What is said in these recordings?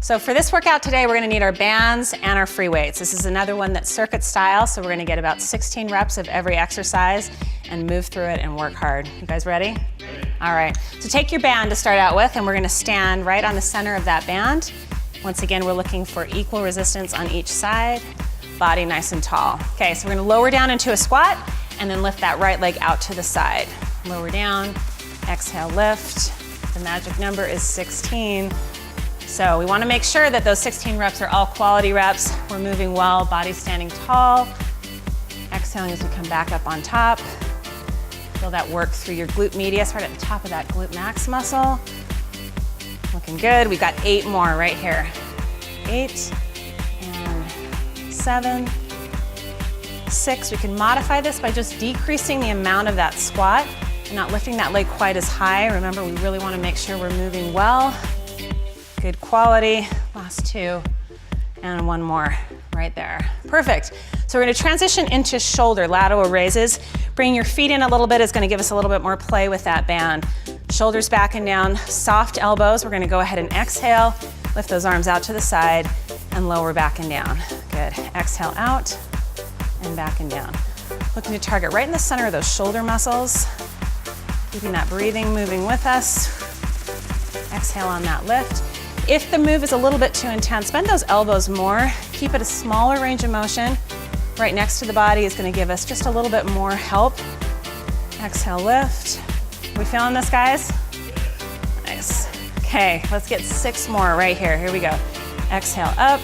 So for this workout today, we're gonna need our bands and our free weights. This is another one that's circuit style, so we're gonna get about 16 reps of every exercise and move through it and work hard. You guys ready? Ready. All right, so take your band to start out with, and we're gonna stand right on the center of that band. Once again, we're looking for equal resistance on each side, body nice and tall. Okay, so we're gonna lower down into a squat, and then lift that right leg out to the side. Lower down, exhale, lift. The magic number is 16. So we want to make sure that those 16 reps are all quality reps. We're moving well, body standing tall. Exhaling as we come back up on top. Feel that work through your glute medius, right at the top of that glute max muscle. Looking good. We've got 8 more right here. 8 and 7, 6. We can modify this by just decreasing the amount of that squat and not lifting that leg quite as high. Remember, we really want to make sure we're moving well. Good quality. Last 2 and 1 more right there. Perfect. So we're going to transition into shoulder lateral raises. Bringing your feet in a little bit is going to give us a little bit more play with that band. Shoulders back and down, soft elbows. We're going to go ahead and exhale, lift those arms out to the side and lower back and down. Good. Exhale out and back and down. Looking to target right in the center of those shoulder muscles. Keeping that breathing moving with us. Exhale on that lift. If the move is a little bit too intense, bend those elbows more. Keep it a smaller range of motion. Right next to the body is going to give us just a little bit more help. Exhale, lift. We feeling this, guys? Nice. Okay, let's get 6 more right here. Here we go. Exhale up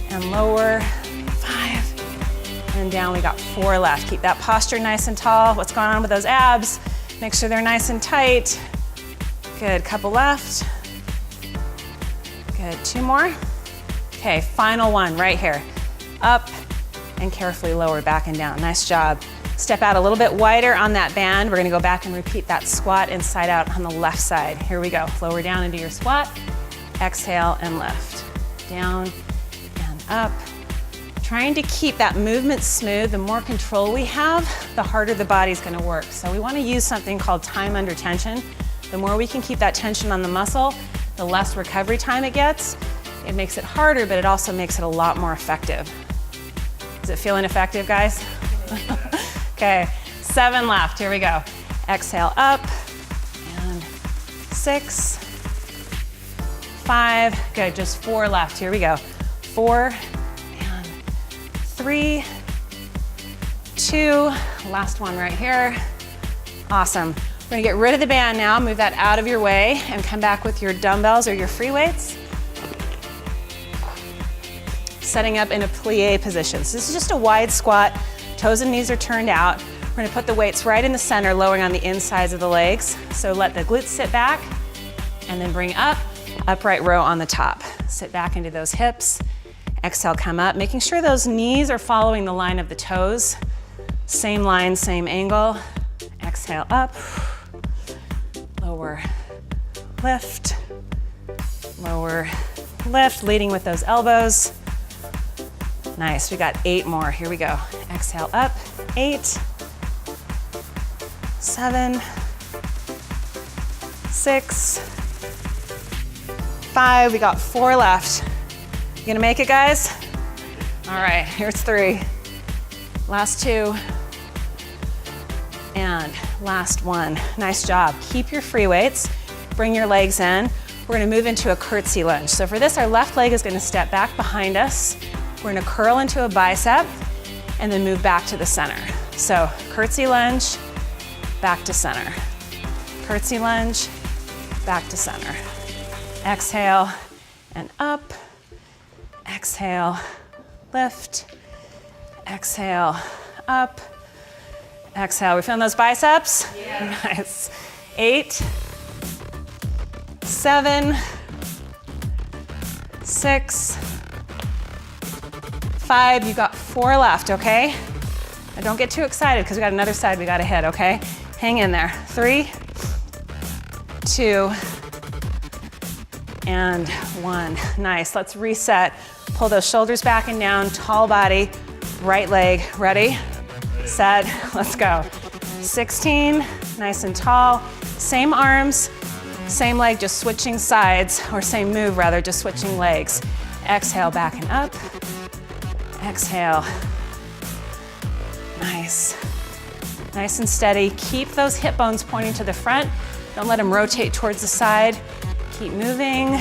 and lower. 5 and down. We got 4 left. Keep that posture nice and tall. What's going on with those abs? Make sure they're nice and tight. Good, couple left. Good, 2 more. Okay, final one right here. Up and carefully lower back and down. Nice job. Step out a little bit wider on that band. We're gonna go back and repeat that squat inside out on the left side. Here we go. Lower down into your squat. Exhale and lift. Down and up. Trying to keep that movement smooth. The more control we have, the harder the body's gonna work. So we wanna use something called time under tension. The more we can keep that tension on the muscle, the less recovery time it gets. It makes it harder, but it also makes it a lot more effective. Is it feeling effective, guys? Okay, 7 left, here we go. Exhale up, and 6, 5, good, just 4 left, here we go. 4, and 3, 2, last one right here. Awesome. We're gonna get rid of the band now, move that out of your way, and come back with your dumbbells or your free weights. Setting up in a plie position. So this is just a wide squat, toes and knees are turned out. We're gonna put the weights right in the center, lowering on the insides of the legs. So let the glutes sit back, and then bring up, upright row on the top. Sit back into those hips. Exhale, come up, making sure those knees are following the line of the toes. Same line, same angle. Exhale up. Lower, lift, lower, lift, leading with those elbows. Nice, we got 8 more, here we go. Exhale up, 8, 7, 6, 5, we got 4 left. You gonna make it, guys? All right, here's 3. Last 2. And last 1. Nice job. Keep your free weights. Bring your legs in. We're gonna move into a curtsy lunge. So for this, our left leg is gonna step back behind us. We're gonna curl into a bicep and then move back to the center. So curtsy lunge, back to center. Curtsy lunge, back to center. Exhale and up. Exhale, lift. Exhale, up. Exhale, we feeling those biceps? Yeah. Nice. 8, 7, 6, 5, you got 4 left, okay? Now don't get too excited because we got another side we gotta hit, okay? Hang in there. 3, 2, and 1. Nice, let's reset. Pull those shoulders back and down, tall body, right leg, ready? Set, let's go. 16, nice and tall. Same arms, Same leg, just switching sides, or same move rather, just switching legs. Exhale, back and up. Exhale. Nice. Nice and steady. Keep those hip bones pointing to the front. Don't let them rotate towards the side. Keep moving.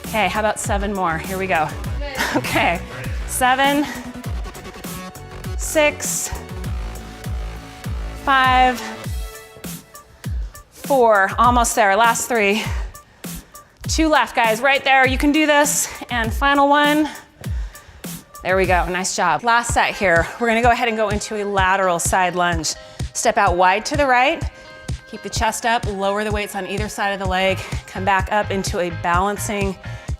Okay, how about 7 more? Here we go. Okay, 7, 6, 5, 4, almost there, last 3. 2 left, guys, right there, you can do this. And final one. There we go, nice job. Last set here, we're gonna go ahead and go into a lateral side lunge. Step out wide to the right, keep the chest up, lower the weights on either side of the leg, come back up into a balancing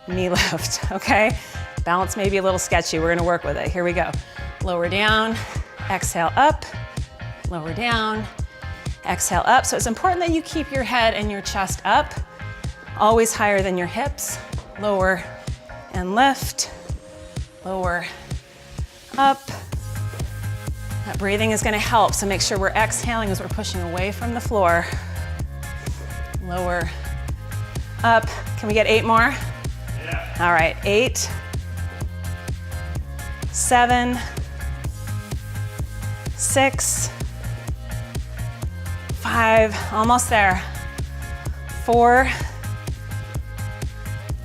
knee lift, okay? Balance may be a little sketchy, we're gonna work with it. Here we go. Lower down, exhale up, lower down, exhale up. So it's important that you keep your head and your chest up, always higher than your hips. Lower and lift, lower, up. That breathing is gonna help, so make sure we're exhaling as we're pushing away from the floor. Lower, up. Can we get 8 more? Yeah. All right, 8, 7, 6, 5, almost there. 4,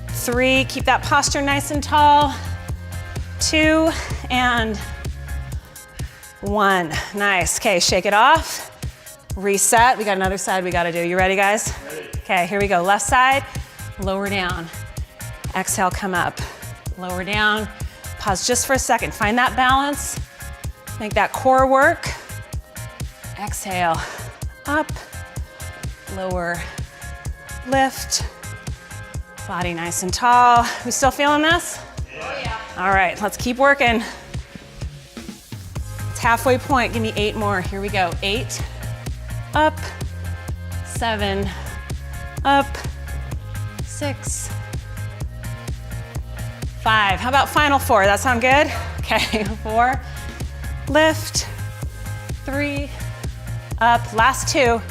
3, keep that posture nice and tall. 2, and 1. Nice. Okay, shake it off. Reset. We got another side we gotta do. You ready, guys? Ready. Okay, here we go. Left side, lower down. Exhale, come up. Lower down. Pause just for a second. Find that balance. Make that core work. Exhale, up, lower, lift. Body nice and tall. We still feeling this? Oh, yeah. All right, let's keep working. It's halfway point. Give me 8 more. Here we go. 8, up, 7, up, 6, 5. How about final 4? That sound good? Okay, 4, lift, 3, up, last 2,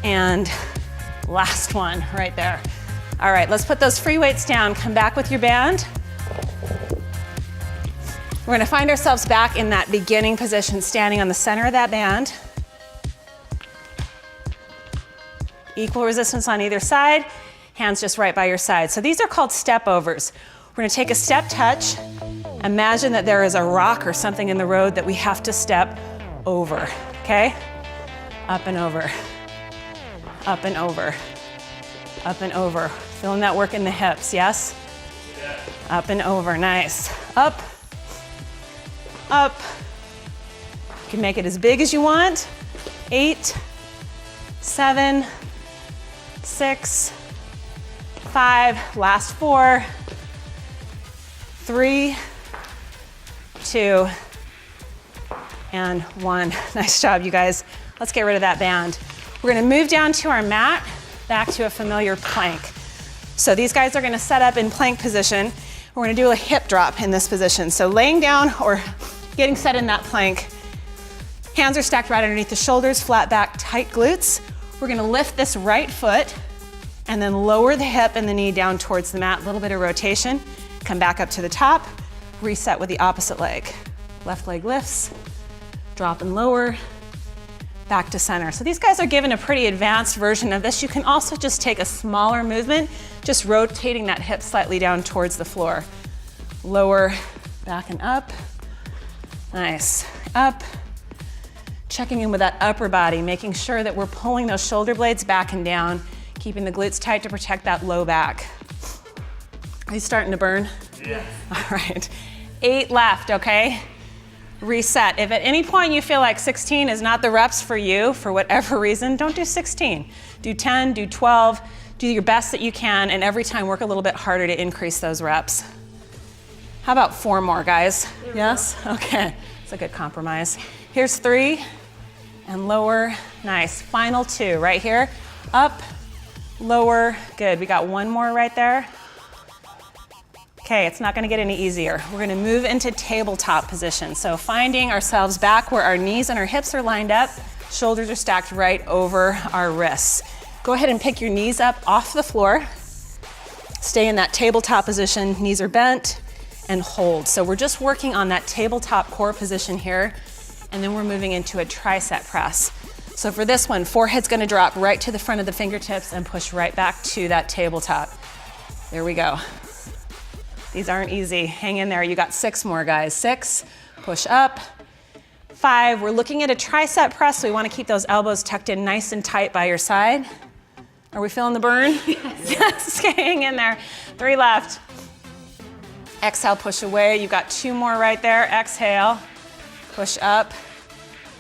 and last one right there. All right, let's put those free weights down. Come back with your band. We're gonna find ourselves back in that beginning position, standing on the center of that band. Equal resistance on either side, hands just right by your side. So these are called step overs. We're gonna take a step touch. Imagine that there is a rock or something in the road that we have to step over, okay? Up and over, up and over, up and over. Feeling that work in the hips, yes? Yeah. Up and over, nice. Up, up. You can make it as big as you want. 8, 7, 6, 5, last 4, 3, 2, and 1. Nice job, you guys. Let's get rid of that band. We're gonna move down to our mat, back to a familiar plank. So these guys are gonna set up in plank position. We're gonna do a hip drop in this position. So laying down or getting set in that plank. Hands are stacked right underneath the shoulders, flat back, tight glutes. We're gonna lift this right foot and then lower the hip and the knee down towards the mat. A little bit of rotation. Come back up to the top, reset with the opposite leg. Left leg lifts, drop and lower, back to center. So these guys are given a pretty advanced version of this. You can also just take a smaller movement, just rotating that hip slightly down towards the floor. Lower, back and up. Nice, up. Checking in with that upper body, making sure that we're pulling those shoulder blades back and down, keeping the glutes tight to protect that low back. Are you starting to burn? Yeah. All right, 8 left, okay? Reset. If at any point you feel like 16 is not the reps for you, for whatever reason, don't do 16. Do 10, do 12, do your best that you can, and every time work a little bit harder to increase those reps. How about 4 more, guys? Yes? Okay, it's a good compromise. Here's 3, and lower, nice. Final 2, right here. Up, lower, good. We got 1 more right there. Okay, it's not gonna get any easier. We're gonna move into tabletop position. So finding ourselves back where our knees and our hips are lined up, Shoulders are stacked right over our wrists. Go ahead and pick your knees up off the floor. Stay in that tabletop position, knees are bent, and hold. So we're just working on that tabletop core position here, and then we're moving into a tricep press. So for this one, forehead's gonna drop right to the front of the fingertips and push right back to that tabletop. There we go. These aren't easy. Hang in there. You got 6 more, guys. 6, push up. 5, we're looking at a tricep press, so we wanna keep those elbows tucked in nice and tight by your side. Are we feeling the burn? Yes, hang in there. 3 left. Exhale, push away. You've got 2 more right there. Exhale, push up.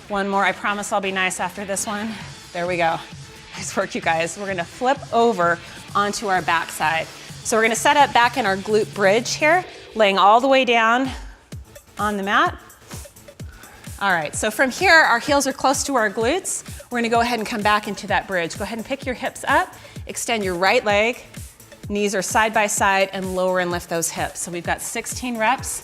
1 more. I promise I'll be nice after this one. There we go. Nice work, you guys. We're gonna flip over onto our backside. So we're gonna set up back in our glute bridge here, laying all the way down on the mat. All right, so from here, our heels are close to our glutes. We're gonna go ahead and come back into that bridge. Go ahead and pick your hips up, extend your right leg, knees are side by side, and lower and lift those hips. So we've got 16 reps.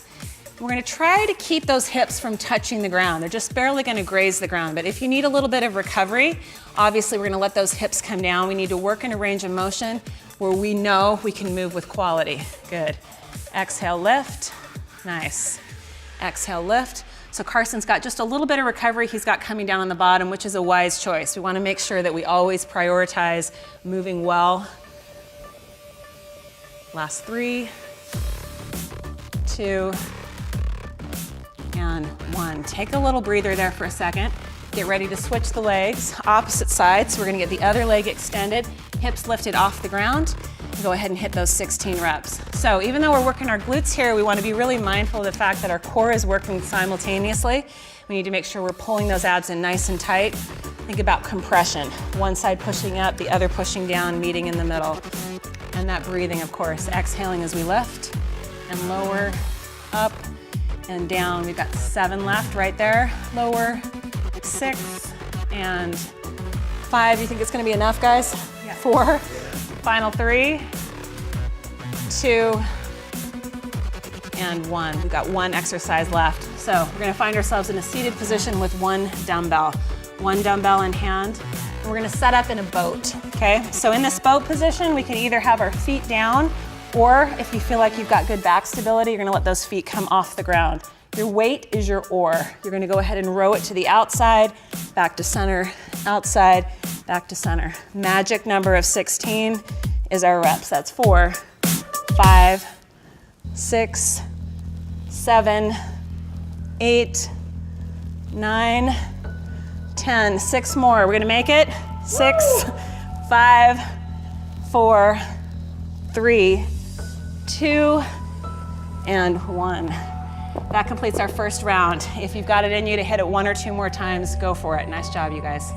We're gonna try to keep those hips from touching the ground. They're just barely gonna graze the ground, but if you need a little bit of recovery, obviously we're gonna let those hips come down. We need to work in a range of motion where we know we can move with quality. Good. Exhale, lift. Nice. Exhale, lift. So Carson's got just a little bit of recovery he's got coming down on the bottom, which is a wise choice. We wanna make sure that we always prioritize moving well. Last 3, 2, and 1. Take a little breather there for a second. Get ready to switch the legs, opposite sides. So we're gonna get the other leg extended, hips lifted off the ground. Go ahead and hit those 16 reps. So even though we're working our glutes here, we want to be really mindful of the fact that our core is working simultaneously. We need to make sure we're pulling those abs in nice and tight. Think about compression. One side pushing up, the other pushing down, meeting in the middle. And that breathing, of course, exhaling as we lift and lower, up and down. We've got 7 left right there. Lower, 6 and 5. You think it's going to be enough, guys? Yeah. 4. Final 3, 2, and 1. We've got 1 exercise left. So we're gonna find ourselves in a seated position with 1 dumbbell. 1 dumbbell in hand. And we're gonna set up in a boat, okay? So in this boat position, we can either have our feet down, or if you feel like you've got good back stability, you're gonna let those feet come off the ground. Your weight is your oar. You're gonna go ahead and row it to the outside, back to center, outside, back to center. Magic number of 16 is our reps. That's 4, 5, 6, 7, 8, 9, 10. 6 more. We're gonna make it. 6, 5, 4, 3, 2, and 1. That completes our first round. If you've got it in you to hit it 1 or 2 more times, go for it. Nice job, you guys.